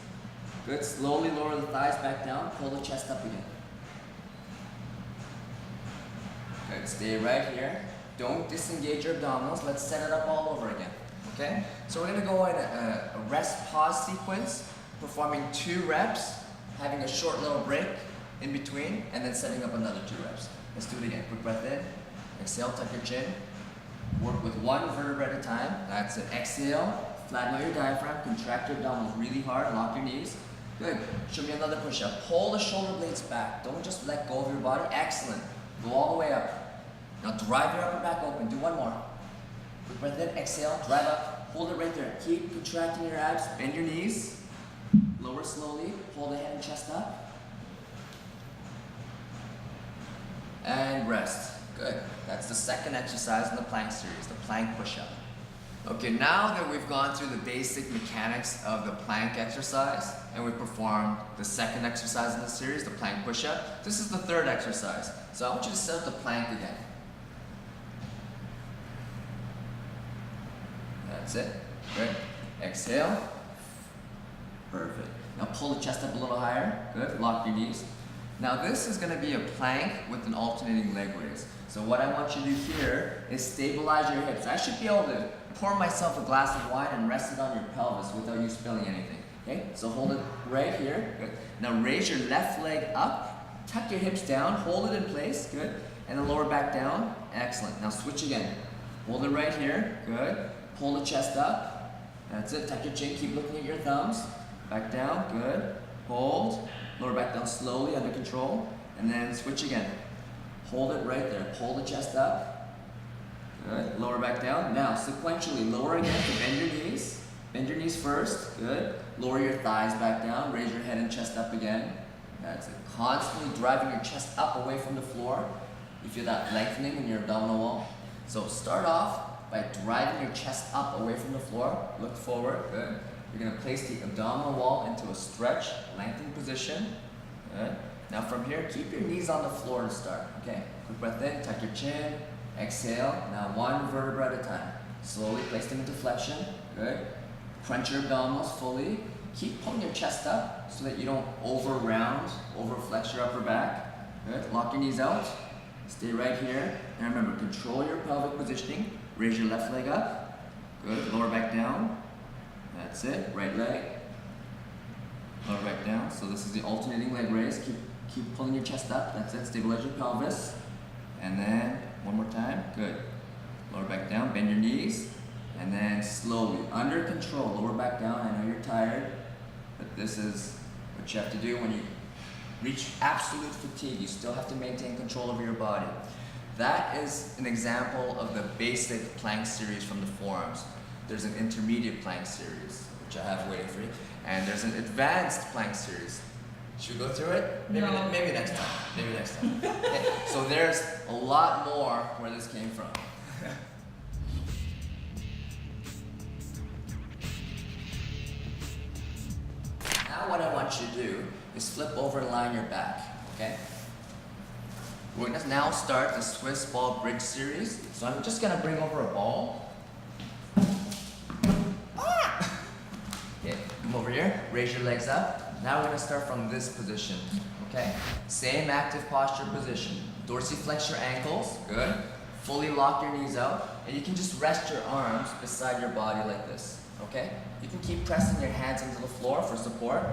Good. Slowly lower the thighs back down. Pull the chest up again. Good. Stay right here. Don't disengage your abdominals. Let's set it up all over again. Okay? So we're going to go in a rest pause sequence, performing 2 reps, having a short little break in between, and then setting up another 2 reps. Let's do it again. Quick breath in. Exhale. Tuck your chin. Work with one vertebra at a time. That's it. Exhale. Flatten out your diaphragm. Contract your abdominals really hard. Lock your knees. Good. Show me another push-up. Pull the shoulder blades back. Don't just let go of your body. Excellent. Go all the way up. Now drive your upper back open. Do one more. Quick breath in. Exhale. Drive up. Hold it right there. Keep contracting your abs. Bend your knees. Lower slowly. Hold the head and chest up. And rest. Good. That's the second exercise in the plank series, the plank push-up. Okay, now that we've gone through the basic mechanics of the plank exercise and we've performed the second exercise in the series, the plank push-up, this is the third exercise. So I want you to set up the plank again. That's it. Good. Exhale. Perfect. Now pull the chest up a little higher. Good. Lock your knees. Now this is going to be a plank with an alternating leg raise. So what I want you to do here is stabilize your hips. I should be able to pour myself a glass of wine and rest it on your pelvis without you spilling anything. Okay? So hold it right here. Good. Now raise your left leg up. Tuck your hips down. Hold it in place. Good. And then lower back down. Excellent. Now switch again. Hold it right here. Good. Pull the chest up. That's it. Tuck your chin. Keep looking at your thumbs. Back down. Good. Hold. Lower back down slowly, under control. And then switch again. Hold it right there. Pull the chest up. Good. Lower back down. Now, sequentially, lower again to bend your knees. Bend your knees first. Good. Lower your thighs back down. Raise your head and chest up again. That's it. Constantly driving your chest up away from the floor. You feel that lengthening in your abdominal wall. So start off by driving your chest up away from the floor. Look forward. Good. You're going to place the abdominal wall into a stretch, lengthened position. Good. Now from here, keep your knees on the floor to start. Okay. Quick breath in, tuck your chin, exhale. Now one vertebra at a time. Slowly place them into flexion. Good. Crunch your abdominals fully. Keep pulling your chest up so that you don't over-round, over-flex your upper back. Good. Lock your knees out. Stay right here. And remember, control your pelvic positioning. Raise your left leg up. Good. Lower back down. That's it. Right leg. Lower back down. So this is the alternating leg raise. Keep pulling your chest up. That's it. Stabilize your pelvis. And then one more time. Good. Lower back down. Bend your knees. And then slowly, under control, lower back down. I know you're tired, but this is what you have to do when you reach absolute fatigue. You still have to maintain control over your body. That is an example of the basic plank series from the forums. There's an intermediate plank series, which I have waiting for you, and there's an advanced plank series. Should we go through it? Maybe, No. maybe next time. Maybe next time. Okay. So there's a lot more where this came from. Now what I want you to do is flip over and lie on your back, okay? We're gonna now start the Swiss ball bridge series. So I'm just gonna bring over a ball. Okay, come over here, raise your legs up. Now we're gonna start from this position, okay? Same active posture position. Dorsiflex your ankles, good. Fully lock your knees out, and you can just rest your arms beside your body like this, okay? You can keep pressing your hands into the floor for support.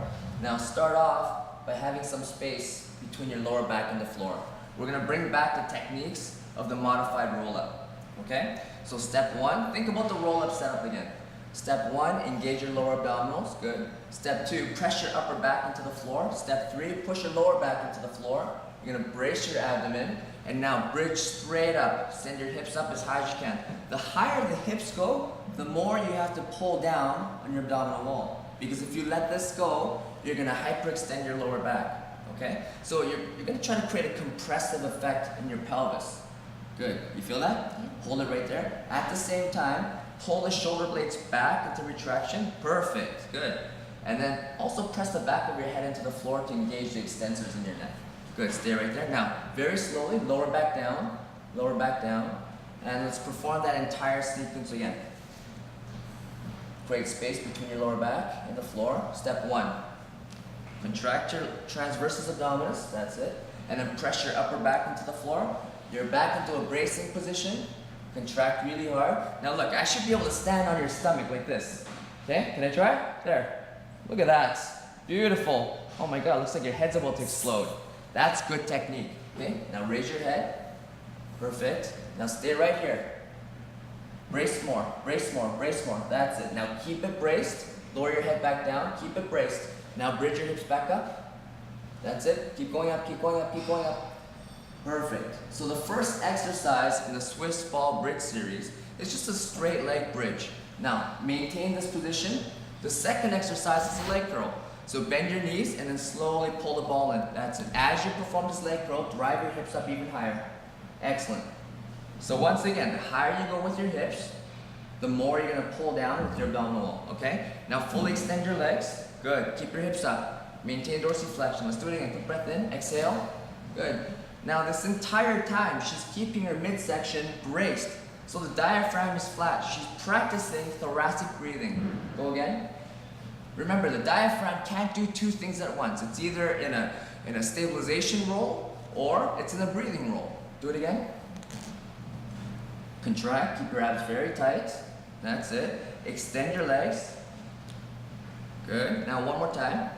Now start off by having some space between your lower back and the floor. We're gonna bring back the techniques of the modified roll-up, okay? So step one, think about the roll-up setup again. Step one, engage your lower abdominals, good. Step two, press your upper back into the floor. Step three, push your lower back into the floor. You're gonna brace your abdomen, and now bridge straight up. Send your hips up as high as you can. The higher the hips go, the more you have to pull down on your abdominal wall. Because if you let this go, you're gonna hyperextend your lower back, okay? So you're gonna try to create a compressive effect in your pelvis. Good, you feel that? Hold it right there. At the same time, pull the shoulder blades back into retraction. Perfect, good. And then also press the back of your head into the floor to engage the extensors in your neck. Good, stay right there. Now, very slowly, lower back down, and let's perform that entire sequence again. Create space between your lower back and the floor. Step one, contract your transversus abdominis, that's it. And then press your upper back into the floor. You're back into a bracing position. Contract really hard. Now look, I should be able to stand on your stomach like this. Okay, can I try? There. Look at that. Beautiful. Oh my God, looks like your head's about to explode. That's good technique. Okay, now raise your head. Perfect. Now stay right here. Brace more, brace more, brace more. That's it. Now keep it braced. Lower your head back down. Keep it braced. Now bridge your hips back up. That's it. Keep going up, keep going up, keep going up. Perfect. So the first exercise in the Swiss ball bridge series is just a straight leg bridge. Now maintain this position. The second exercise is a leg curl. So bend your knees and then slowly pull the ball in. That's it. As you perform this leg curl, drive your hips up even higher. Excellent. So once again, the higher you go with your hips, the more you're gonna pull down with your abdominal wall, okay? Now fully extend your legs. Good, keep your hips up. Maintain dorsiflexion. Let's do it again. Quick breath in, exhale. Good. Now this entire time, she's keeping her midsection braced. So the diaphragm is flat. She's practicing thoracic breathing. Go again. Remember, the diaphragm can't do two things at once. It's either in a stabilization role or it's in a breathing role. Do it again. Contract, keep your abs very tight. That's it. Extend your legs. Good. Now one more time.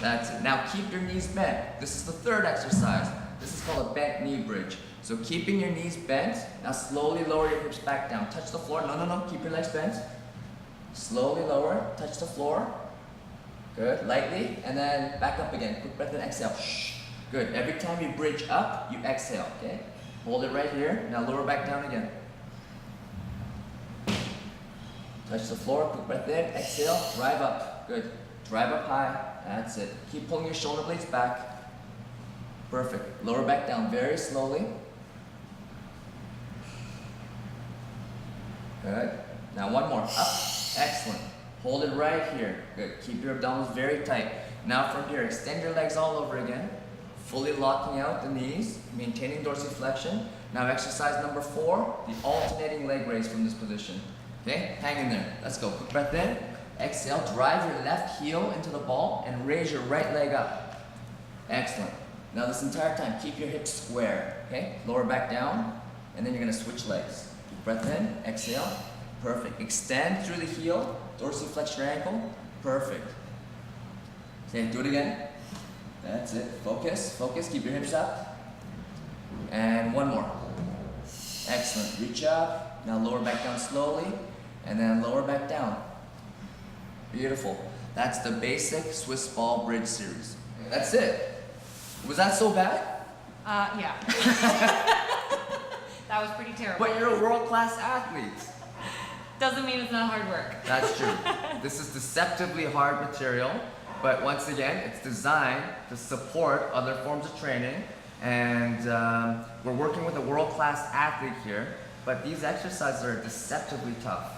That's it. Now keep your knees bent. This is the third exercise. This is called a bent knee bridge. So keeping your knees bent, now slowly lower your hips back down. Touch the floor. No. Keep your legs bent. Slowly lower. Touch the floor. Good. Lightly. And then back up again. Quick breath and exhale. Shh. Good. Every time you bridge up, you exhale. Okay? Hold it right here. Now lower back down again. Touch the floor. Quick breath in. Exhale. Drive up. Good. Drive up high. That's it. Keep pulling your shoulder blades back. Perfect. Lower back down very slowly. Good. Now one more. Up. Excellent. Hold it right here. Good. Keep your abdominals very tight. Now from here, extend your legs all over again. Fully locking out the knees, maintaining dorsiflexion. Now exercise number 4, the alternating leg raise from this position. Okay, hang in there. Let's go. Quick breath in. Exhale, drive your left heel into the ball and raise your right leg up. Excellent. Now this entire time, keep your hips square. Okay, lower back down, and then you're gonna switch legs. Deep breath in, exhale. Perfect. Extend through the heel, dorsiflex your ankle. Perfect. Okay, do it again. That's it. Focus, keep your hips up. And one more. Excellent. Reach up. Now lower back down slowly, and then lower back down. Beautiful. That's the basic Swiss ball bridge series. That's it. Was that so bad? Yeah. That was pretty terrible. But you're a world-class athlete. Doesn't mean it's not hard work. That's true. This is deceptively hard material, but once again, it's designed to support other forms of training. And we're working with a world-class athlete here, but these exercises are deceptively tough.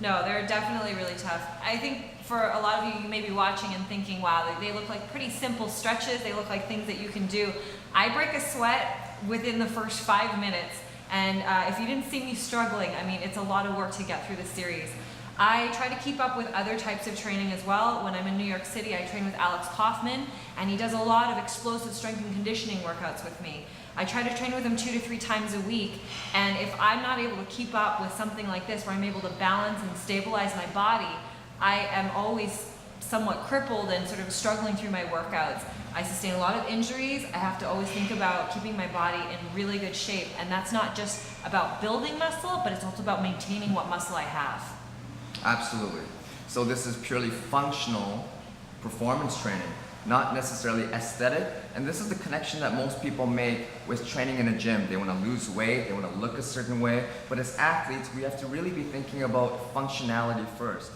No, they're definitely really tough. I think for a lot of you may be watching and thinking, wow, they look like pretty simple stretches. They look like things that you can do. I break a sweat within the first 5 minutes. And if you didn't see me struggling, I mean, it's a lot of work to get through the series. I try to keep up with other types of training as well. When I'm in New York City, I train with Alex Kaufman, and he does a lot of explosive strength and conditioning workouts with me. I try to train with him 2 to 3 times a week, and if I'm not able to keep up with something like this, where I'm able to balance and stabilize my body, I am always somewhat crippled and sort of struggling through my workouts. I sustain a lot of injuries. I have to always think about keeping my body in really good shape, and that's not just about building muscle, but it's also about maintaining what muscle I have. Absolutely. So this is purely functional performance training, not necessarily aesthetic. And this is the connection that most people make with training in a gym. They want to lose weight, they want to look a certain way, but as athletes, we have to really be thinking about functionality first.